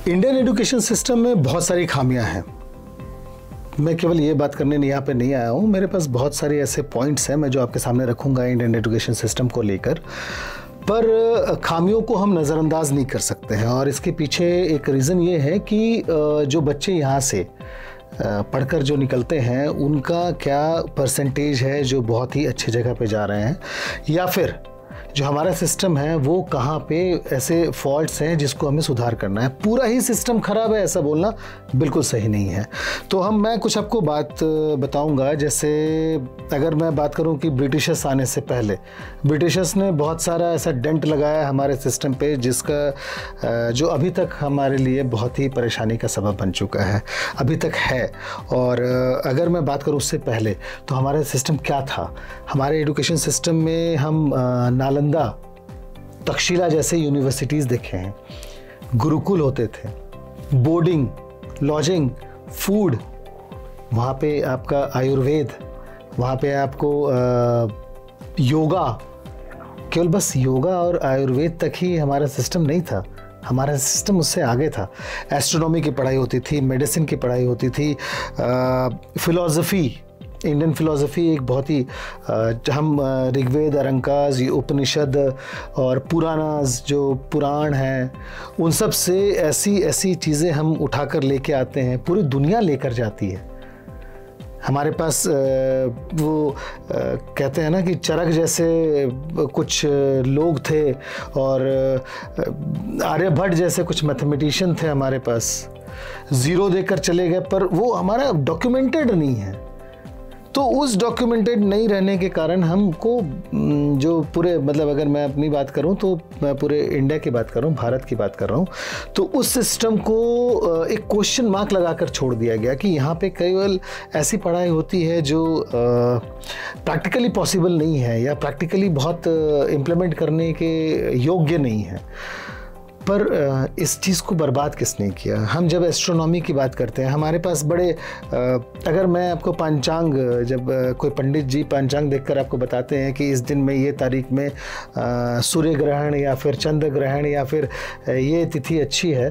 Indian education system में बहुत सारी खामियां हैं। मैं केवल ये बात करने यहाँ पे नहीं आया हूँ, मेरे पास बहुत सारे ऐसे पॉइंट्स हैं मैं जो आपके सामने रखूँगा इंडियन एजुकेशन सिस्टम को लेकर। पर खामियों को हम नज़रअंदाज नहीं कर सकते हैं और इसके पीछे एक रीज़न ये है कि जो बच्चे यहाँ से पढ़कर जो निकलते हैं उनका क्या परसेंटेज है जो बहुत ही अच्छी जगह पे जा रहे हैं, या फिर जो हमारा सिस्टम है वो कहाँ पे ऐसे फॉल्ट्स हैं जिसको हमें सुधार करना है। पूरा ही सिस्टम ख़राब है ऐसा बोलना बिल्कुल सही नहीं है। तो मैं कुछ आपको बात बताऊंगा। जैसे अगर मैं बात करूं कि ब्रिटिशर्स आने से पहले ब्रिटिशर्स ने बहुत सारा ऐसा डेंट लगाया हमारे सिस्टम पे जिसका जो अभी तक हमारे लिए बहुत ही परेशानी का सबब बन चुका है, अभी तक है। और अगर मैं बात करूं उससे पहले तो हमारा सिस्टम क्या था। हमारे एजुकेशन सिस्टम में हम नालंदा, तक्षशिला जैसे यूनिवर्सिटीज़ देखे हैं, गुरुकुल होते थे, बोर्डिंग, लॉजिंग, फूड, वहाँ पे आपका आयुर्वेद, वहाँ पे आपको योगा, केवल बस योगा और आयुर्वेद तक ही हमारा सिस्टम नहीं था, हमारा सिस्टम उससे आगे था। एस्ट्रोनॉमी की पढ़ाई होती थी, मेडिसिन की पढ़ाई होती थी, फिलॉसफी, इंडियन फिलॉसफी एक बहुत ही हम ऋग्वेद, अरंकाज, उपनिषद और पुराणास जो पुराण हैं उन सब से ऐसी चीज़ें हम उठाकर लेके आते हैं, पूरी दुनिया लेकर जाती है। हमारे पास वो कहते हैं ना कि चरक जैसे कुछ लोग थे और आर्यभट्ट जैसे कुछ मैथमेटिशियन थे हमारे पास, ज़ीरो देकर चले गए, पर वो हमारा डॉक्यूमेंटेड नहीं है। तो उस डॉक्यूमेंटेड नहीं रहने के कारण हमको जो पूरे मतलब अगर मैं अपनी बात करूं तो मैं पूरे इंडिया की बात कर रहा हूं, भारत की बात कर रहा हूं, तो उस सिस्टम को एक क्वेश्चन मार्क लगाकर छोड़ दिया गया कि यहाँ पे केवल ऐसी पढ़ाई होती है जो प्रैक्टिकली पॉसिबल नहीं है या प्रैक्टिकली बहुत इम्प्लीमेंट करने के योग्य नहीं है। पर इस चीज़ को बर्बाद किसने किया। हम जब एस्ट्रोनॉमी की बात करते हैं, हमारे पास बड़े अगर मैं आपको पंचांग, जब कोई पंडित जी पंचांग देखकर आपको बताते हैं कि इस दिन में ये तारीख में सूर्य ग्रहण या फिर चंद्र ग्रहण या फिर ये तिथि अच्छी है,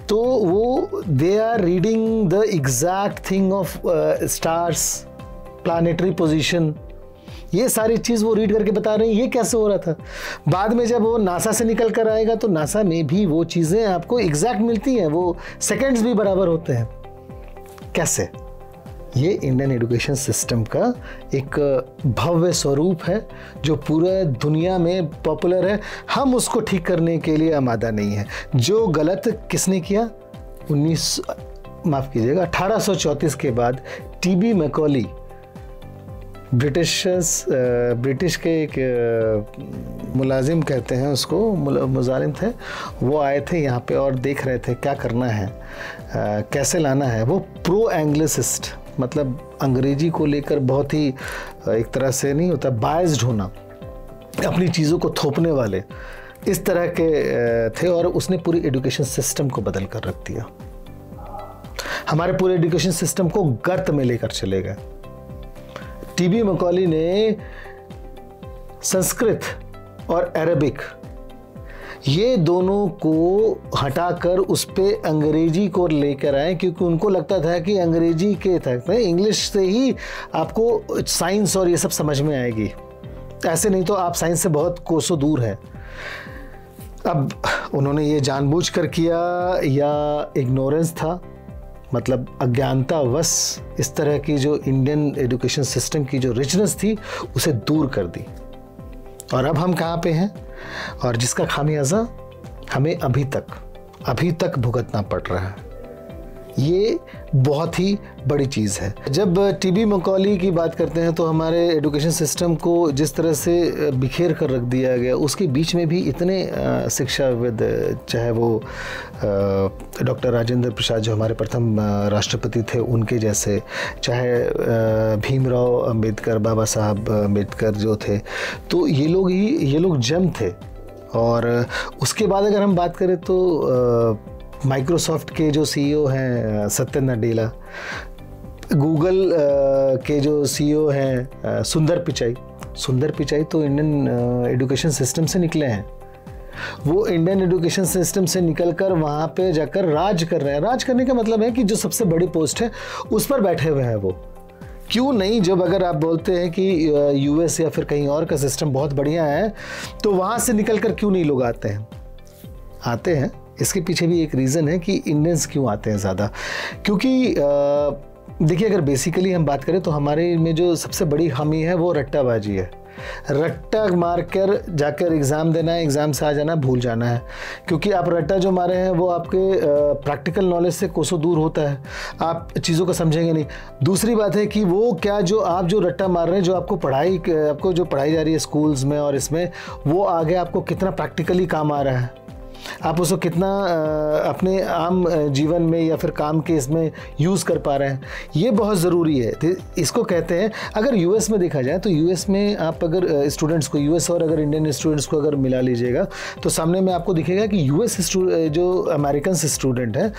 तो वो they are reading the exact thing of stars, planetary position, ये सारी चीज़ वो रीड करके बता रहे हैं। ये कैसे हो रहा था। बाद में जब वो नासा से निकल कर आएगा तो नासा में भी वो चीज़ें आपको एग्जैक्ट मिलती हैं, वो सेकंड्स भी बराबर होते हैं। कैसे? ये इंडियन एजुकेशन सिस्टम का एक भव्य स्वरूप है जो पूरे दुनिया में पॉपुलर है। हम उसको ठीक करने के लिए आमादा नहीं है। जो गलत किसने किया, 1834 के बाद टीबी मैकॉली, ब्रिटिश के एक मुलाजिम कहते हैं उसको, मुजालिम थे, वो आए थे यहाँ पे और देख रहे थे क्या करना है, कैसे लाना है। वो प्रो एंग्लिसिस्ट, मतलब अंग्रेजी को लेकर बहुत ही एक तरह से नहीं होता बायस्ड होना, अपनी चीज़ों को थोपने वाले, इस तरह के थे। और उसने पूरी एजुकेशन सिस्टम को बदल कर रख दिया। हमारे पूरे एजुकेशन सिस्टम को गर्त में लेकर चले गए। टीबी मैकॉली ने संस्कृत और अरबिक ये दोनों को हटाकर उस पे अंग्रेजी को लेकर आए, क्योंकि उनको लगता था कि अंग्रेजी के तहत इंग्लिश से ही आपको साइंस और ये सब समझ में आएगी, ऐसे नहीं तो आप साइंस से बहुत कोसों दूर हैं। अब उन्होंने ये जानबूझकर किया या इग्नोरेंस था, मतलब अज्ञानतावश इस तरह की जो इंडियन एजुकेशन सिस्टम की जो रिचनेस थी उसे दूर कर दी। और अब हम कहाँ पे हैं और जिसका खामियाजा हमें अभी तक भुगतना पड़ रहा है। ये बहुत ही बड़ी चीज़ है। जब टीबी मैकॉली की बात करते हैं तो हमारे एजुकेशन सिस्टम को जिस तरह से बिखेर कर रख दिया गया, उसके बीच में भी इतने शिक्षाविद, चाहे वो डॉक्टर राजेंद्र प्रसाद जो हमारे प्रथम राष्ट्रपति थे उनके जैसे, चाहे भीमराव अंबेडकर, बाबा साहब अंबेडकर जो थे, तो ये लोग जम थे। और उसके बाद अगर हम बात करें तो माइक्रोसॉफ्ट के जो सीईओ हैं सत्य नडेला, गूगल के जो सीईओ हैं सुंदर पिचाई तो इंडियन एजुकेशन सिस्टम से निकले हैं। वो इंडियन एजुकेशन सिस्टम से निकलकर वहाँ पे जाकर राज कर रहे हैं। राज करने का मतलब है कि जो सबसे बड़ी पोस्ट है उस पर बैठे हुए हैं वो। क्यों नहीं, जब अगर आप बोलते हैं कि यूएस या फिर कहीं और का सिस्टम बहुत बढ़िया है, तो वहाँ से निकलकर क्यों नहीं लोग आते हैं? आते हैं। इसके पीछे भी एक रीज़न है कि इंडियंस क्यों आते हैं ज़्यादा, क्योंकि देखिए अगर बेसिकली हम बात करें तो हमारे में जो सबसे बड़ी खामी है वो रट्टाबाजी है। रट्टा मारकर जाकर एग्ज़ाम देना है, एग्ज़ाम से आ जाना, भूल जाना है। क्योंकि आप रट्टा जो मारे हैं वो आपके प्रैक्टिकल नॉलेज से कोसों दूर होता है, आप चीज़ों को समझेंगे नहीं। दूसरी बात है कि वो क्या जो आप जो रट्टा मार रहे हैं, जो आपको जो पढ़ाई जा रही है स्कूल्स में और इसमें, वो आगे आपको कितना प्रैक्टिकली काम आ रहा है, आप उसको कितना अपने आम जीवन में या फिर काम के इसमें यूज़ कर पा रहे हैं, ये बहुत ज़रूरी है। तो इसको कहते हैं, अगर यूएस में देखा जाए तो यूएस में आप अगर स्टूडेंट्स को, यूएस और अगर इंडियन स्टूडेंट्स को अगर मिला लीजिएगा तो सामने में आपको दिखेगा कि यूएस जो अमेरिकन स्टूडेंट हैं,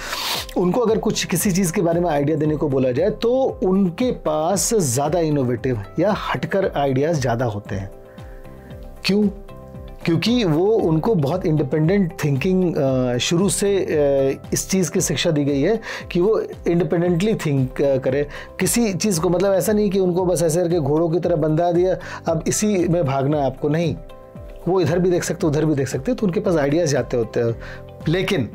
उनको अगर कुछ किसी चीज़ के बारे में आइडिया देने को बोला जाए तो उनके पास ज़्यादा इनोवेटिव या हटकर आइडियाज़ ज़्यादा होते हैं। क्यों? क्योंकि वो उनको बहुत इंडिपेंडेंट थिंकिंग शुरू से इस चीज़ की शिक्षा दी गई है कि वो इंडिपेंडेंटली थिंक करे किसी चीज़ को। मतलब ऐसा नहीं कि उनको बस ऐसे करके घोड़ों की तरह बंधा दिया, अब इसी में भागना है आपको, नहीं। वो इधर भी देख सकते, उधर भी देख सकते, तो उनके पास आइडियाज़ जाते होते हैं। लेकिन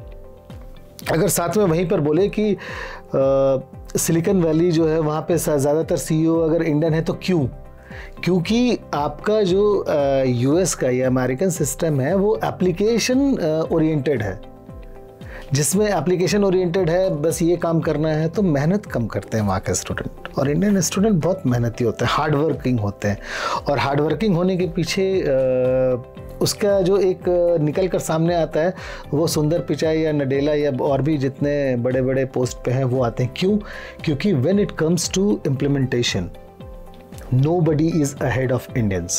अगर साथ में वहीं पर बोले कि सिलिकॉन वैली जो है वहाँ पे ज़्यादातर CEO अगर इंडियन है, तो क्यों? क्योंकि आपका जो यूएस का या अमेरिकन सिस्टम है वो एप्लीकेशन ओरिएंटेड है, जिसमें एप्लीकेशन ओरिएंटेड है, बस ये काम करना है, तो मेहनत कम करते हैं वहाँ के स्टूडेंट। और इंडियन स्टूडेंट बहुत मेहनती होते हैं, हार्ड वर्किंग होते हैं। और हार्ड वर्किंग होने के पीछे उसका जो एक निकल कर सामने आता है वो सुंदर पिचाई या नडेला या और भी जितने बड़े बड़े पोस्ट पे हैं वो आते हैं। क्यों? क्योंकि when it comes to implementation, nobody is ahead of Indians।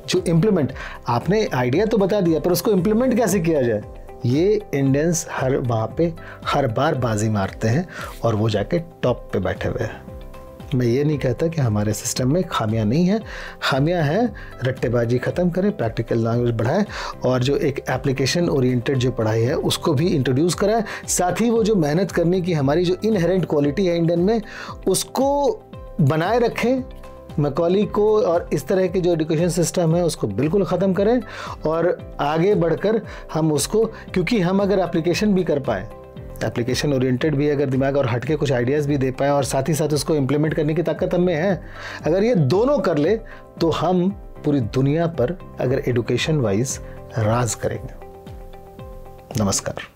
जो इम्प्लीमेंट, आपने आइडिया तो बता दिया, पर उसको इम्प्लीमेंट कैसे किया जाए, ये इंडियंस वहाँ पे हर बार बाजी मारते हैं और वो जाके टॉप पे बैठे हुए हैं। मैं ये नहीं कहता कि हमारे सिस्टम में खामियां नहीं हैं, खामियां हैं। रट्टेबाजी ख़त्म करें, प्रैक्टिकल नॉलेज बढ़ाएं और जो एक एप्लीकेशन ओरिएंटेड जो पढ़ाई है उसको भी इंट्रोड्यूस कराएं। साथ ही वो जो मेहनत करने की हमारी जो इनहेरेंट क्वालिटी है इंडियन में, उसको बनाए रखें। मैकॉली को और इस तरह के जो एजुकेशन सिस्टम है उसको बिल्कुल ख़त्म करें और आगे बढ़कर हम उसको, क्योंकि हम अगर एप्लीकेशन भी कर पाए, एप्लीकेशन ओरिएंटेड भी अगर दिमाग और हटके कुछ आइडियाज़ भी दे पाए और साथ ही साथ उसको इम्प्लीमेंट करने की ताकत हमें है, अगर ये दोनों कर ले तो हम पूरी दुनिया पर अगर एजुकेशन वाइज राज करेंगे। नमस्कार।